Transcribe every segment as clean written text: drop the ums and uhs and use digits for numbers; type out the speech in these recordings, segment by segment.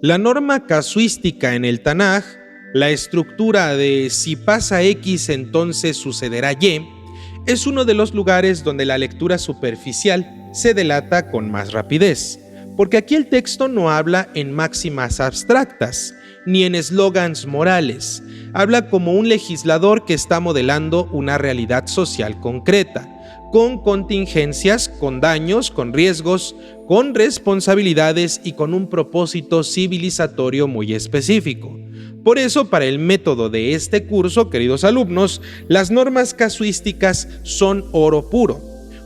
La norma casuística en el Tanaj, la estructura de si pasa X entonces sucederá Y, es uno de los lugares donde la lectura superficial se delata con más rapidez, porque aquí el texto no habla en máximas abstractas, ni en eslogans morales, habla como un legislador que está modelando una realidad social concreta, con contingencias, con daños, con riesgos, con responsabilidades y con un propósito civilizatorio muy específico. Por eso, para el método de este curso, queridos alumnos, las normas casuísticas son oro puro.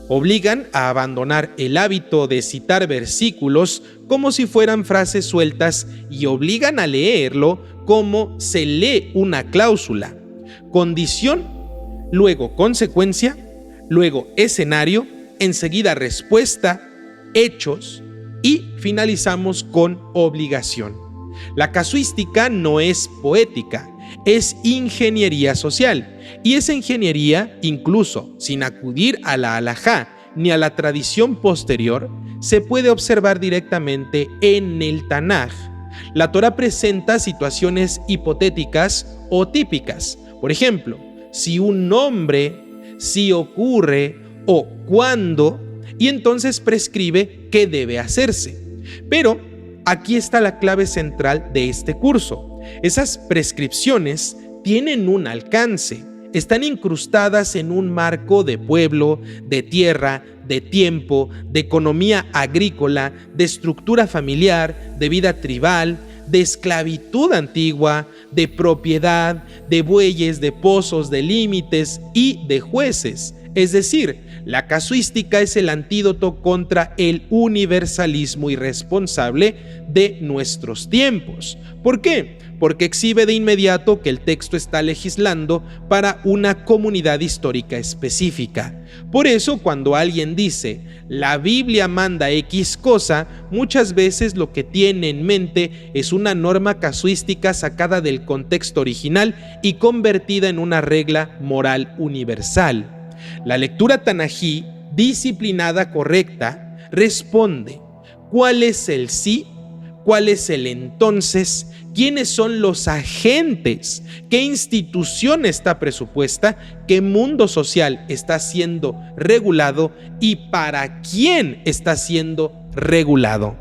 Obligan a abandonar el hábito de citar versículos como si fueran frases sueltas y obligan a leerlo como se lee una cláusula. Condición, luego consecuencia, luego escenario, enseguida respuesta, hechos y finalizamos con obligación. La casuística no es poética, es ingeniería social, y esa ingeniería, incluso sin acudir a la halajá ni a la tradición posterior, se puede observar directamente en el Tanaj. La Torá presenta situaciones hipotéticas o típicas. Por ejemplo, si un nombre, si ocurre o cuándo, y entonces prescribe qué debe hacerse. Pero aquí está la clave central de este curso. Esas prescripciones tienen un alcance, están incrustadas en un marco de pueblo, de tierra, de tiempo, de economía agrícola, de estructura familiar, de vida tribal, de esclavitud antigua, de propiedad, de bueyes, de pozos, de límites y de jueces. Es decir, la casuística es el antídoto contra el universalismo irresponsable de nuestros tiempos. ¿Por qué? Porque exhibe de inmediato que el texto está legislando para una comunidad histórica específica. Por eso, cuando alguien dice, la Biblia manda X cosa, muchas veces lo que tiene en mente es una norma casuística sacada del contexto original y convertida en una regla moral universal. La lectura tanají, disciplinada, correcta, responde: ¿cuál es el sí? ¿Cuál es el entonces? ¿Quiénes son los agentes? ¿Qué institución está presupuesta? ¿Qué mundo social está siendo regulado? ¿Y para quién está siendo regulado?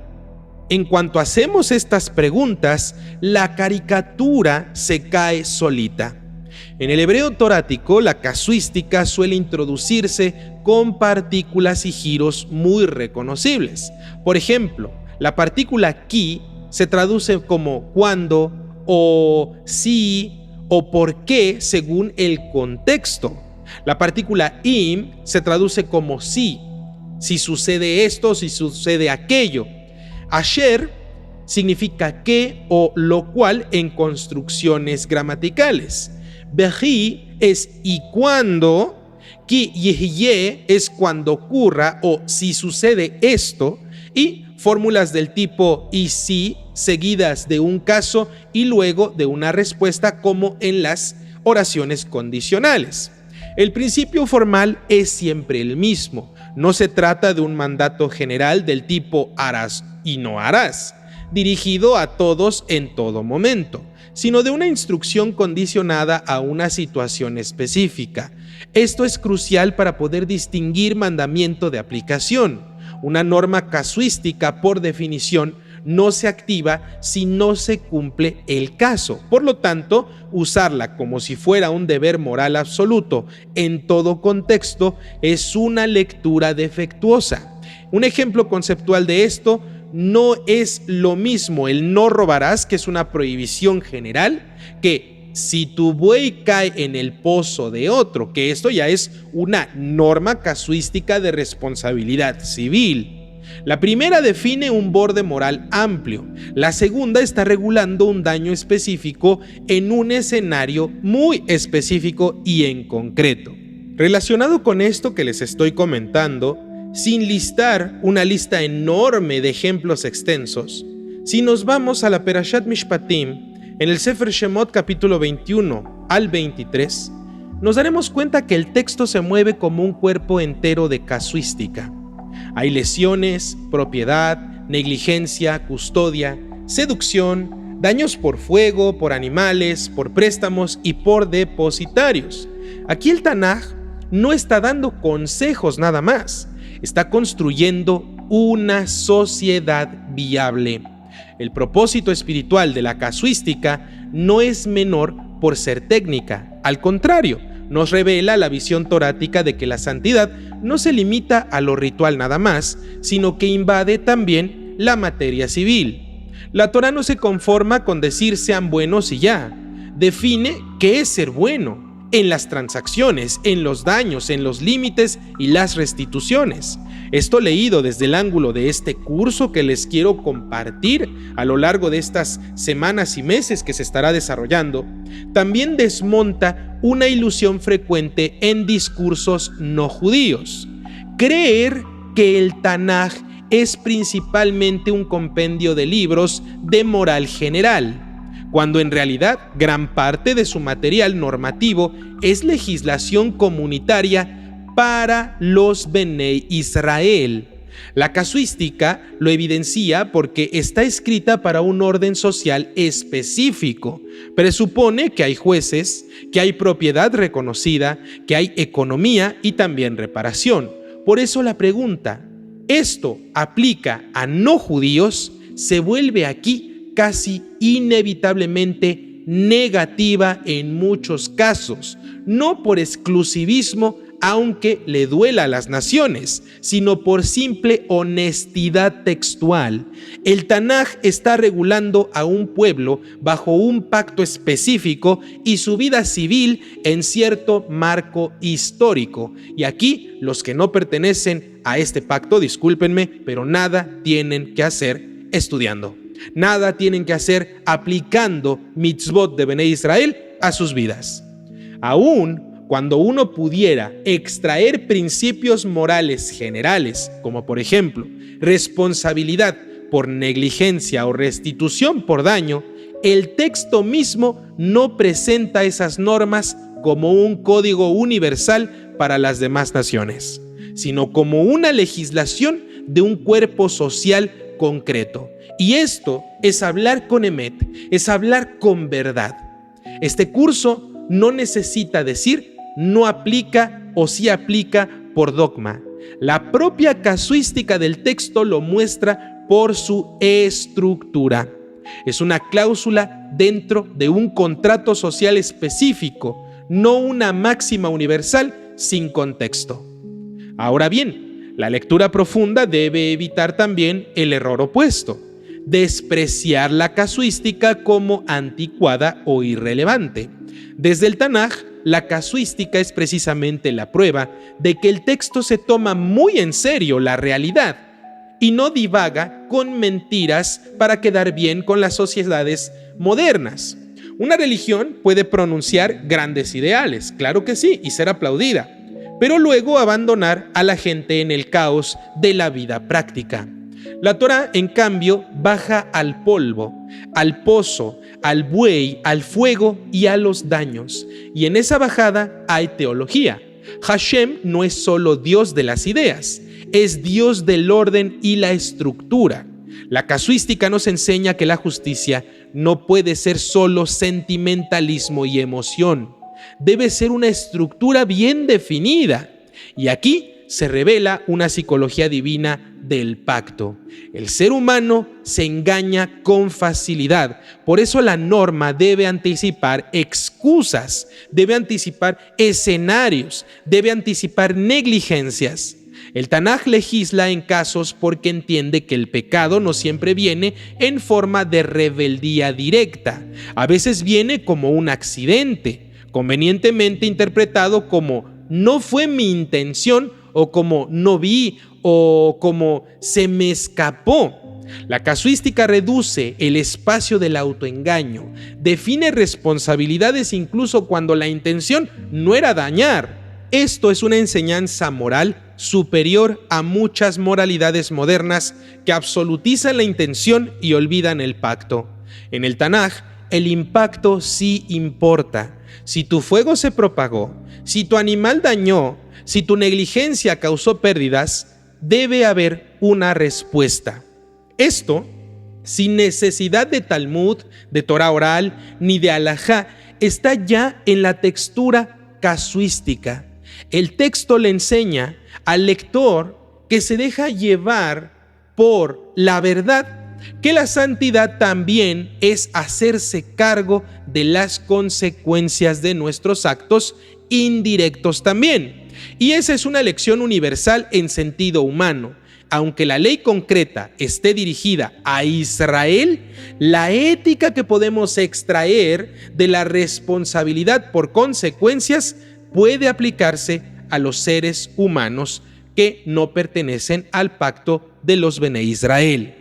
En cuanto hacemos estas preguntas, la caricatura se cae solita. En el hebreo torático, la casuística suele introducirse con partículas y giros muy reconocibles. Por ejemplo, la partícula ki se traduce como cuándo, o sí, o por qué, según el contexto. La partícula im se traduce como sí, si sucede esto, si sucede aquello. Asher significa que o lo cual en construcciones gramaticales. Behi es y cuando, ki yehye es cuando ocurra o si sucede esto, y fórmulas del tipo y si seguidas de un caso y luego de una respuesta, como en las oraciones condicionales. El principio formal es siempre el mismo. No se trata de un mandato general del tipo harás y no harás, dirigido a todos en todo momento, sino de una instrucción condicionada a una situación específica. Esto es crucial para poder distinguir mandamiento de aplicación. Una norma casuística, por definición, no se activa si no se cumple el caso. Por lo tanto, usarla como si fuera un deber moral absoluto en todo contexto es una lectura defectuosa. Un ejemplo conceptual de esto: no es lo mismo el no robarás, que es una prohibición general, que si tu buey cae en el pozo de otro, que esto ya es una norma casuística de responsabilidad civil. La primera define un borde moral amplio, la segunda está regulando un daño específico en un escenario muy específico y en concreto. Relacionado con esto que les estoy comentando, sin listar una lista enorme de ejemplos extensos, si nos vamos a la Perashat Mishpatim, en el Sefer Shemot capítulo 21 al 23, nos daremos cuenta que el texto se mueve como un cuerpo entero de casuística. Hay lesiones, propiedad, negligencia, custodia, seducción, daños por fuego, por animales, por préstamos y por depositarios. Aquí el Tanaj no está dando consejos nada más, está construyendo una sociedad viable. El propósito espiritual de la casuística no es menor por ser técnica, al contrario, nos revela la visión torática de que la santidad no se limita a lo ritual nada más, sino que invade también la materia civil. La Torá no se conforma con decir sean buenos y ya, define qué es ser bueno, en las transacciones, en los daños, en los límites y las restituciones. Esto leído desde el ángulo de este curso que les quiero compartir a lo largo de estas semanas y meses que se estará desarrollando, también desmonta una ilusión frecuente en discursos no judíos. Creer que el Tanaj es principalmente un compendio de libros de moral general, cuando en realidad gran parte de su material normativo es legislación comunitaria para los Benei Israel. La casuística lo evidencia porque está escrita para un orden social específico. Presupone que hay jueces, que hay propiedad reconocida, que hay economía y también reparación. Por eso la pregunta, ¿esto aplica a no judíos? Se vuelve aquí casi inevitablemente negativa en muchos casos, no por exclusivismo, aunque le duela a las naciones, sino por simple honestidad textual. El Tanaj está regulando a un pueblo bajo un pacto específico y su vida civil en cierto marco histórico. Y aquí los que no pertenecen a este pacto, discúlpenme, pero nada tienen que hacer estudiando. Nada tienen que hacer aplicando mitzvot de Benei Israel a sus vidas. Aún cuando uno pudiera extraer principios morales generales, como por ejemplo, responsabilidad por negligencia o restitución por daño, el texto mismo no presenta esas normas como un código universal para las demás naciones, sino como una legislación de un cuerpo social concreto. Y esto es hablar con Emet, es hablar con verdad. Este curso no necesita decir no aplica o sí aplica por dogma. La propia casuística del texto lo muestra por su estructura. Es una cláusula dentro de un contrato social específico, no una máxima universal sin contexto. Ahora bien, la lectura profunda debe evitar también el error opuesto, despreciar la casuística como anticuada o irrelevante. Desde el Tanaj, la casuística es precisamente la prueba de que el texto se toma muy en serio la realidad y no divaga con mentiras para quedar bien con las sociedades modernas. Una religión puede pronunciar grandes ideales, claro que sí, y ser aplaudida, pero luego abandonar a la gente en el caos de la vida práctica. La Torá, en cambio, baja al polvo, al pozo, al buey, al fuego y a los daños. Y en esa bajada hay teología. Hashem no es solo Dios de las ideas, es Dios del orden y la estructura. La casuística nos enseña que la justicia no puede ser solo sentimentalismo y emoción. Debe ser una estructura bien definida. Y aquí se revela una psicología divina del pacto. El ser humano se engaña con facilidad. Por eso la norma debe anticipar excusas, debe anticipar escenarios, debe anticipar negligencias. El Tanaj legisla en casos porque entiende que el pecado no siempre viene en forma de rebeldía directa. A veces viene como un accidente, convenientemente interpretado como no fue mi intención o como no vi o como se me escapó. La casuística reduce el espacio del autoengaño, define responsabilidades incluso cuando la intención no era dañar. Esto es una enseñanza moral superior a muchas moralidades modernas que absolutizan la intención y olvidan el pacto. En el Tanaj, el impacto sí importa. Si tu fuego se propagó, si tu animal dañó, si tu negligencia causó pérdidas, debe haber una respuesta. Esto sin necesidad de Talmud, de Torah oral, ni de alajá, está ya en la textura casuística. El texto le enseña al lector que se deja llevar por la verdad, que la santidad también es hacerse cargo de las consecuencias de nuestros actos indirectos también. Y esa es una lección universal en sentido humano. Aunque la ley concreta esté dirigida a Israel, la ética que podemos extraer de la responsabilidad por consecuencias puede aplicarse a los seres humanos que no pertenecen al pacto de los Bene Israel.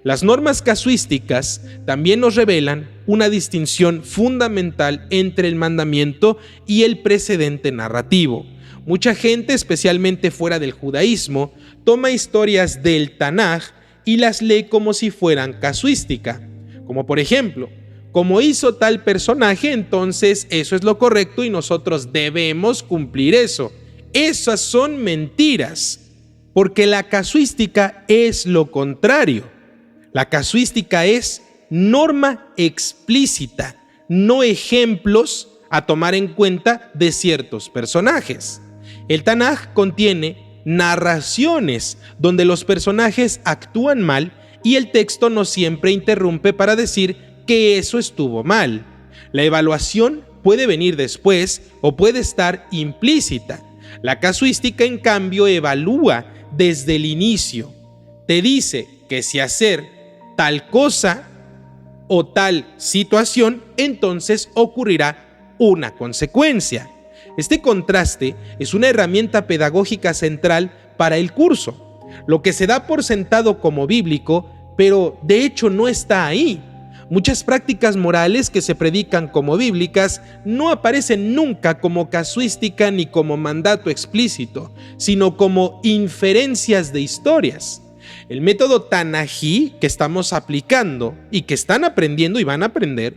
Las normas casuísticas también nos revelan una distinción fundamental entre el mandamiento y el precedente narrativo. Mucha gente, especialmente fuera del judaísmo, toma historias del Tanaj y las lee como si fueran casuística. Como por ejemplo, como hizo tal personaje, entonces eso es lo correcto y nosotros debemos cumplir eso. Esas son mentiras, porque la casuística es lo contrario. La casuística es norma explícita, no ejemplos a tomar en cuenta de ciertos personajes. El Tanaj contiene narraciones donde los personajes actúan mal y el texto no siempre interrumpe para decir que eso estuvo mal. La evaluación puede venir después o puede estar implícita. La casuística, en cambio, evalúa desde el inicio. Te dice que si hacer tal cosa o tal situación, entonces ocurrirá una consecuencia. Este contraste es una herramienta pedagógica central para el curso. Lo que se da por sentado como bíblico, pero de hecho no está ahí. Muchas prácticas morales que se predican como bíblicas no aparecen nunca como casuística ni como mandato explícito, sino como inferencias de historias. El método tanají que estamos aplicando y que están aprendiendo y van a aprender,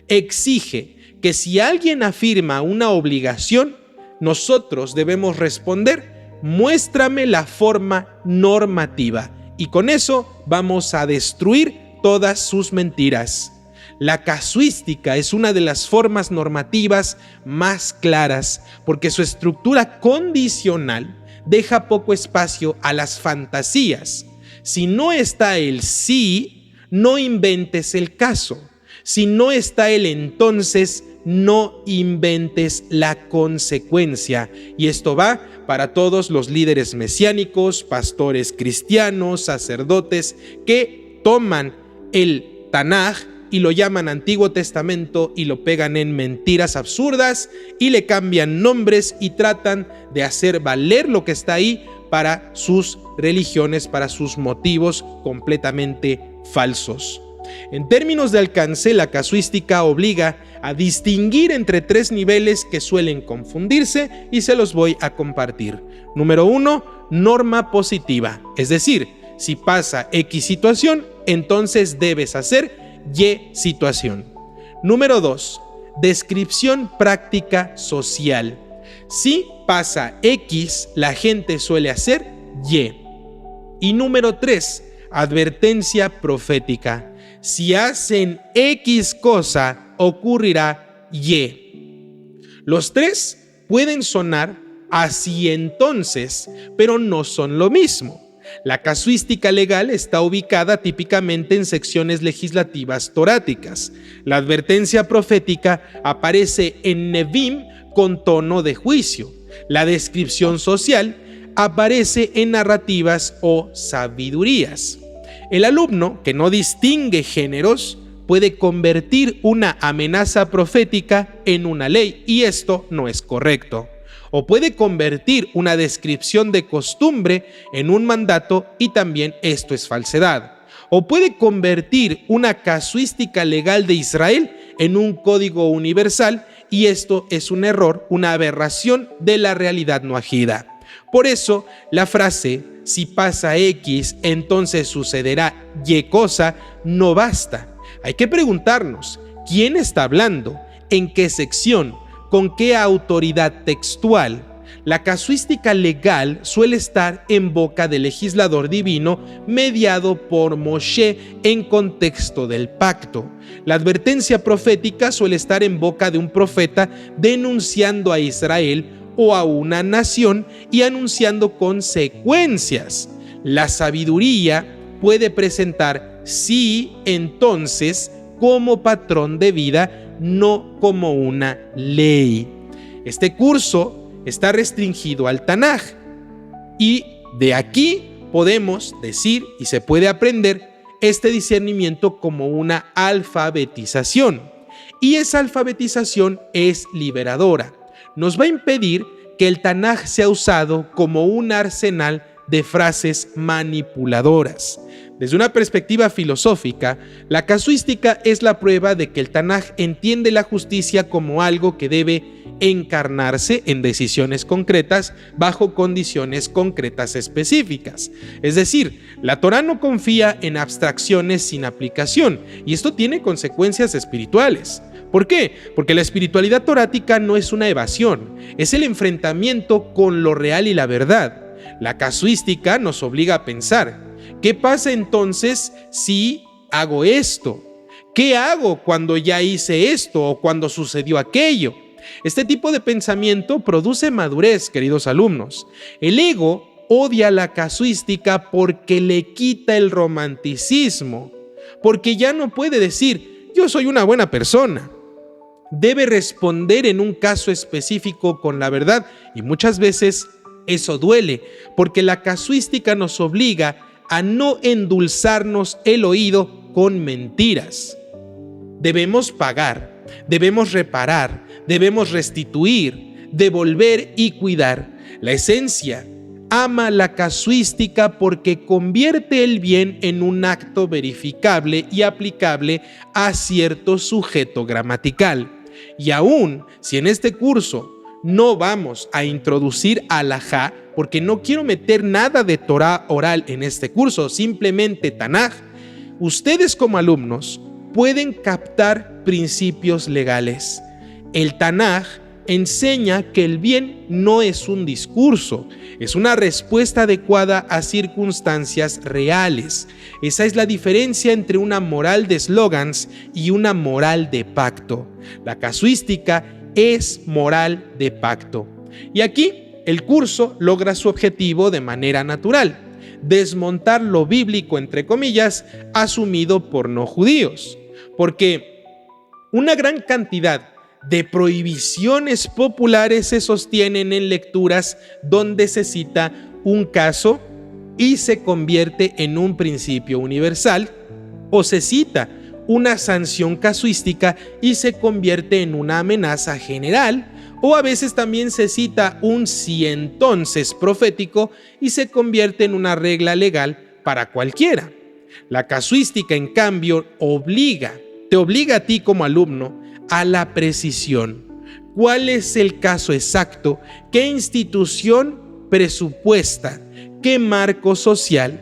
exige que si alguien afirma una obligación, nosotros debemos responder: muéstrame la forma normativa, y con eso vamos a destruir todas sus mentiras. La casuística es una de las formas normativas más claras porque su estructura condicional deja poco espacio a las fantasías. Si no está el sí, no inventes el caso. Si no está el entonces, no inventes la consecuencia. Y esto va para todos los líderes mesiánicos, pastores cristianos, sacerdotes que toman el Tanaj y lo llaman Antiguo Testamento y lo pegan en mentiras absurdas y le cambian nombres y tratan de hacer valer lo que está ahí para sus religiones, para sus motivos completamente falsos. En términos de alcance, la casuística obliga a distinguir entre tres niveles que suelen confundirse y se los voy a compartir. Número 1, norma positiva, es decir, si pasa X situación, entonces debes hacer Y situación. Número 2, descripción práctica social. Si pasa X, la gente suele hacer Y. Y número 3, advertencia profética. Si hacen X cosa, ocurrirá Y. Los tres pueden sonar así entonces, pero no son lo mismo. La casuística legal está ubicada típicamente en secciones legislativas toráticas. La advertencia profética aparece en Nevim con tono de juicio. La descripción social aparece en narrativas o sabidurías. El alumno, que no distingue géneros, puede convertir una amenaza profética en una ley, y esto no es correcto. O puede convertir una descripción de costumbre en un mandato, y también esto es falsedad. O puede convertir una casuística legal de Israel en un código universal, y esto es un error, una aberración de la realidad noajida. Por eso, la frase "si pasa X, entonces sucederá Y cosa" no basta. Hay que preguntarnos, ¿quién está hablando? ¿En qué sección? ¿Con qué autoridad textual? La casuística legal suele estar en boca del legislador divino mediado por Moshe en contexto del pacto. La advertencia profética suele estar en boca de un profeta denunciando a Israel o a una nación y anunciando consecuencias. La sabiduría puede presentar sí, entonces, como patrón de vida, no como una ley. Este curso está restringido al Tanaj y de aquí podemos decir y se puede aprender este discernimiento como una alfabetización. Y esa alfabetización es liberadora. Nos va a impedir que el Tanaj sea usado como un arsenal de frases manipuladoras. Desde una perspectiva filosófica, la casuística es la prueba de que el Tanaj entiende la justicia como algo que debe encarnarse en decisiones concretas bajo condiciones concretas específicas. Es decir, la Torá no confía en abstracciones sin aplicación, y esto tiene consecuencias espirituales. ¿Por qué? Porque la espiritualidad torática no es una evasión, es el enfrentamiento con lo real y la verdad. La casuística nos obliga a pensar: ¿qué pasa entonces si hago esto? ¿Qué hago cuando ya hice esto o cuando sucedió aquello? Este tipo de pensamiento produce madurez, queridos alumnos. El ego odia la casuística porque le quita el romanticismo, porque ya no puede decir: yo soy una buena persona. Debe responder en un caso específico con la verdad, y muchas veces eso duele, porque la casuística nos obliga a no endulzarnos el oído con mentiras. Debemos pagar, debemos reparar, debemos restituir, devolver y cuidar. La esencia ama la casuística porque convierte el bien en un acto verificable y aplicable a cierto sujeto gramatical. Y aún si en este curso no vamos a introducir alajá, porque no quiero meter nada de Torá oral en este curso, simplemente Tanaj, ustedes como alumnos pueden captar principios legales. El Tanaj enseña que el bien no es un discurso, es una respuesta adecuada a circunstancias reales. Esa es la diferencia entre una moral de eslogans y una moral de pacto. La casuística es moral de pacto. Y aquí el curso logra su objetivo de manera natural: desmontar lo bíblico, entre comillas, asumido por no judíos. Porque una gran cantidad de prohibiciones populares se sostienen en lecturas donde se cita un caso y se convierte en un principio universal, o se cita una sanción casuística y se convierte en una amenaza general, o a veces también se cita un si entonces profético y se convierte en una regla legal para cualquiera. La casuística, en cambio, te obliga a ti como alumno a la precisión. ¿Cuál es el caso exacto? ¿Qué institución presupuesta? ¿Qué marco social?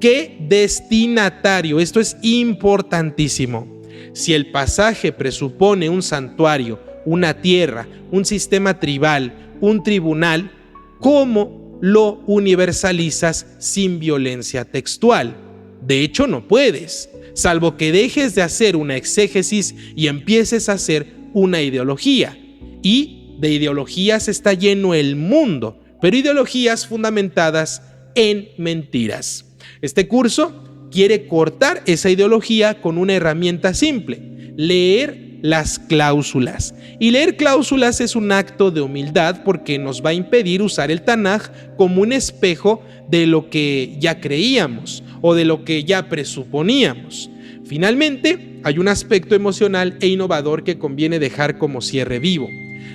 ¿Qué destinatario? Esto es importantísimo. Si el pasaje presupone un santuario, una tierra, un sistema tribal, un tribunal, ¿cómo lo universalizas sin violencia textual? De hecho, no puedes, salvo que dejes de hacer una exégesis y empieces a hacer una ideología. Y de ideologías está lleno el mundo, pero ideologías fundamentadas en mentiras. Este curso quiere cortar esa ideología con una herramienta simple: leer las cláusulas. Y leer cláusulas es un acto de humildad porque nos va a impedir usar el Tanaj como un espejo de lo que ya creíamos o de lo que ya presuponíamos. Finalmente, hay un aspecto emocional e innovador que conviene dejar como cierre vivo.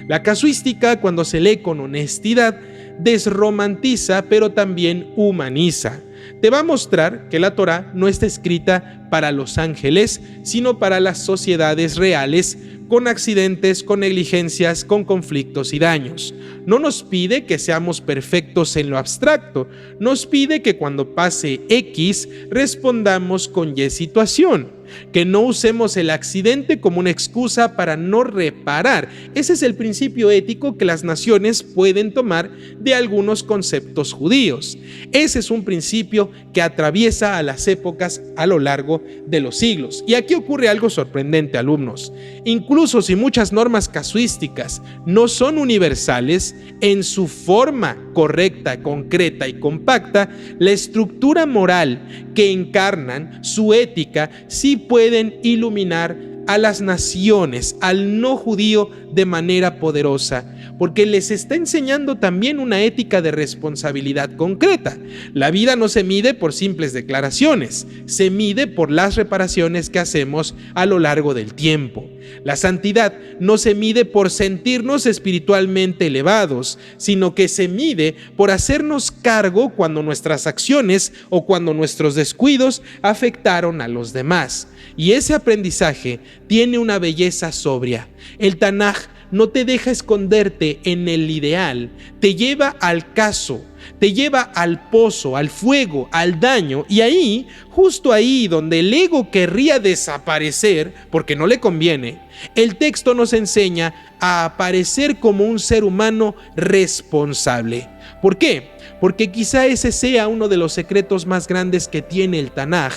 La casuística, cuando se lee con honestidad, desromantiza pero también humaniza. Te va a mostrar que la Torá no está escrita para los ángeles, sino para las sociedades reales, con accidentes, con negligencias, con conflictos y daños. No nos pide que seamos perfectos en lo abstracto, nos pide que cuando pase X respondamos con Y situación, que no usemos el accidente como una excusa para no reparar. Ese es el principio ético que las naciones pueden tomar de algunos conceptos judíos. Ese es un principio que atraviesa a las épocas a lo largo de los siglos. Y aquí ocurre algo sorprendente, alumnos. Incluso si muchas normas casuísticas no son universales, en su forma correcta, concreta y compacta, la estructura moral que encarnan, su ética, sí pueden iluminar a las naciones, al no judío, de manera poderosa, porque les está enseñando también una ética de responsabilidad concreta. La vida no se mide por simples declaraciones, se mide por las reparaciones que hacemos a lo largo del tiempo. La santidad no se mide por sentirnos espiritualmente elevados, sino que se mide por hacernos cargo cuando nuestras acciones o cuando nuestros descuidos afectaron a los demás. Y ese aprendizaje tiene una belleza sobria. El Tanaj no te deja esconderte en el ideal, te lleva al caso, te lleva al pozo, al fuego, al daño, y ahí, justo ahí donde el ego querría desaparecer porque no le conviene, el texto nos enseña a aparecer como un ser humano responsable. ¿Por qué? Porque quizá ese sea uno de los secretos más grandes que tiene el Tanaj,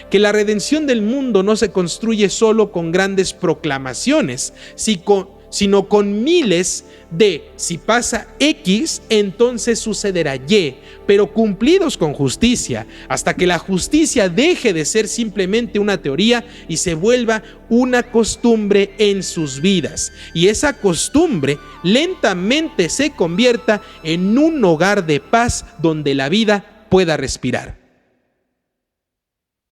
que la redención del mundo no se construye solo con grandes proclamaciones, sino con miles de si pasa X, entonces sucederá Y, pero cumplidos con justicia, hasta que la justicia deje de ser simplemente una teoría y se vuelva una costumbre en sus vidas. Y esa costumbre lentamente se convierta en un hogar de paz donde la vida pueda respirar.